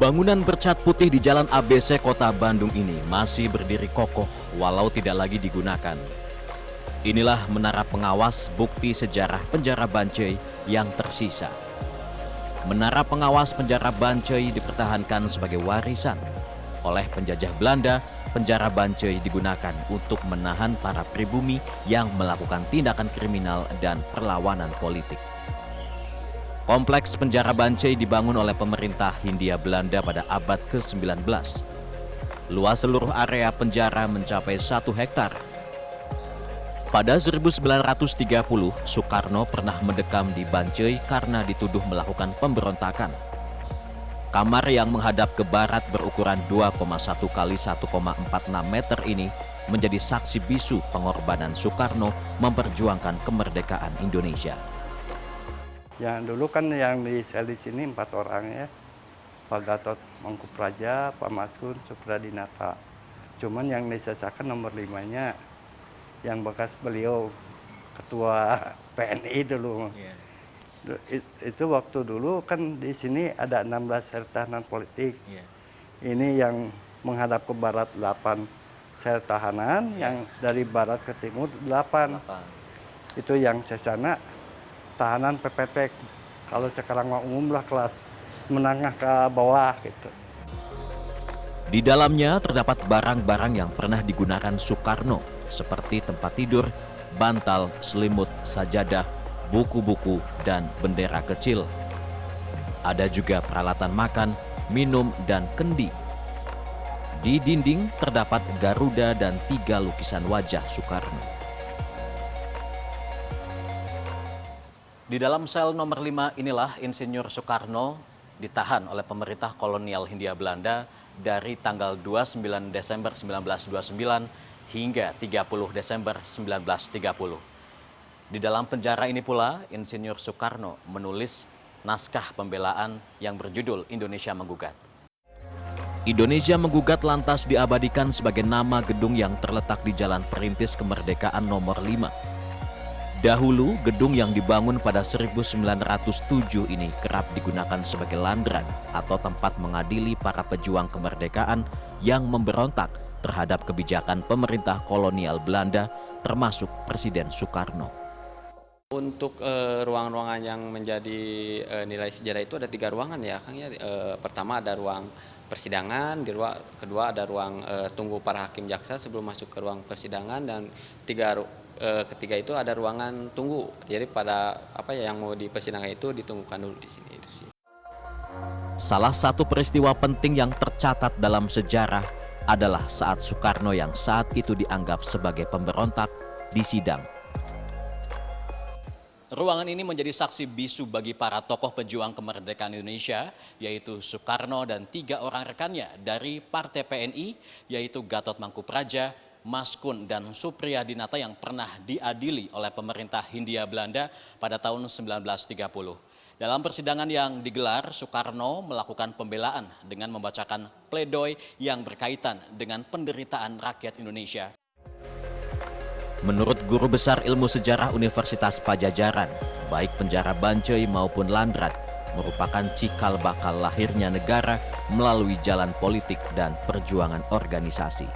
Bangunan bercat putih di Jalan ABC Kota Bandung ini masih berdiri kokoh walau tidak lagi digunakan. Inilah menara pengawas bukti sejarah penjara Bancai yang tersisa. Menara pengawas penjara Bancai dipertahankan sebagai warisan. Oleh penjajah Belanda, penjara Bancai digunakan untuk menahan para pribumi yang melakukan tindakan kriminal dan perlawanan politik. Kompleks penjara Bancai dibangun oleh pemerintah Hindia Belanda pada abad ke-19. Luas seluruh area penjara mencapai 1 hektar. Pada 1930, Soekarno pernah mendekam di Bancai karena dituduh melakukan pemberontakan. Kamar yang menghadap ke barat berukuran 2,1 x 1,46 meter ini menjadi saksi bisu pengorbanan Soekarno memperjuangkan kemerdekaan Indonesia. Yang dulu kan yang di sel di sini 4 orang ya, Pak Gatot Mangkupraja, Pak Maskun, Supradinata. Cuman yang disesakan nomor 5-nya yang bekas beliau ketua PNI dulu. Itu waktu dulu kan di sini ada 16 sel tahanan politik. Ini yang menghadap ke barat 8 sel tahanan, yang dari barat ke timur 8. Itu yang sesana tahanan PPT. Kalau sekarang umum lah kelas menengah ke bawah gitu. Di dalamnya terdapat barang-barang yang pernah digunakan Soekarno seperti tempat tidur, bantal, selimut, sajadah, buku-buku, dan bendera kecil. Ada juga peralatan makan, minum, dan kendi. Di dinding terdapat Garuda dan 3 lukisan wajah Soekarno. Di dalam sel nomor 5 inilah Insinyur Soekarno ditahan oleh pemerintah kolonial Hindia Belanda dari tanggal 29 Desember 1929 hingga 30 Desember 1930. Di dalam penjara ini pula Insinyur Soekarno menulis naskah pembelaan yang berjudul Indonesia Menggugat. Indonesia Menggugat lantas diabadikan sebagai nama gedung yang terletak di Jalan Perintis Kemerdekaan nomor 5. Dahulu, gedung yang dibangun pada 1907 ini kerap digunakan sebagai landrat atau tempat mengadili para pejuang kemerdekaan yang memberontak terhadap kebijakan pemerintah kolonial Belanda, termasuk Presiden Soekarno. Untuk ruang-ruangan yang menjadi nilai sejarah itu ada 3 ruangan ya, Kang ya. Pertama ada ruang persidangan, kedua ada ruang tunggu para hakim jaksa sebelum masuk ke ruang persidangan, dan ketiga itu ada ruangan tunggu. Jadi pada yang mau di persidangan itu ditunggukan dulu di sini itu sih. Salah satu peristiwa penting yang tercatat dalam sejarah adalah saat Soekarno yang saat itu dianggap sebagai pemberontak disidang. Ruangan ini menjadi saksi bisu bagi para tokoh pejuang kemerdekaan Indonesia, yaitu Soekarno dan 3 orang rekannya dari Partai PNI, yaitu Gatot Mangkupraja, Maskun, dan Supradinata yang pernah diadili oleh pemerintah Hindia Belanda pada tahun 1930. Dalam persidangan yang digelar, Soekarno melakukan pembelaan dengan membacakan pledoi yang berkaitan dengan penderitaan rakyat Indonesia. Menurut Guru Besar Ilmu Sejarah Universitas Pajajaran, baik penjara Bancai maupun Landrat merupakan cikal bakal lahirnya negara melalui jalan politik dan perjuangan organisasi.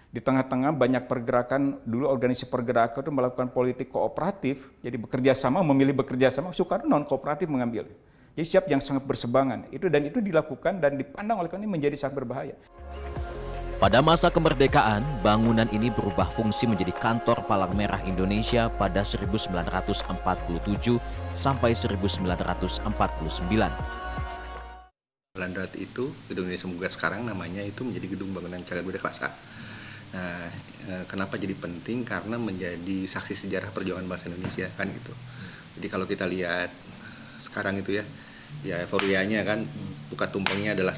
Di tengah-tengah banyak pergerakan, dulu organisasi pergerakan itu melakukan politik kooperatif, jadi bekerja sama, memilih bekerja sama, Soekarno non kooperatif mengambil. Jadi siap yang sangat bersebangan, dan itu dilakukan dan dipandang oleh kami menjadi sangat berbahaya. Pada masa kemerdekaan, bangunan ini berubah fungsi menjadi kantor Palang Merah Indonesia pada 1947 sampai 1949. Landrat itu, Gedung Indonesia Menggugat sekarang namanya itu menjadi Gedung Bangunan Cagar Budaya kelas A. Nah, kenapa jadi penting? Karena menjadi saksi sejarah perjuangan bangsa Indonesia kan gitu. Jadi kalau kita lihat sekarang itu ya euforianya kan, buka tumpengnya adalah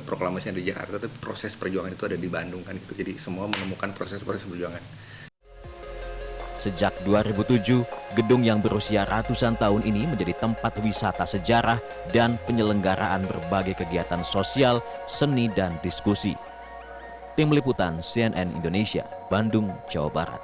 proklamasi yang di Jakarta, tapi proses perjuangan itu ada di Bandung kan gitu. Jadi semua menemukan proses-proses perjuangan. Sejak 2007, gedung yang berusia ratusan tahun ini menjadi tempat wisata sejarah dan penyelenggaraan berbagai kegiatan sosial, seni, dan diskusi. Tim Liputan CNN Indonesia, Bandung, Jawa Barat.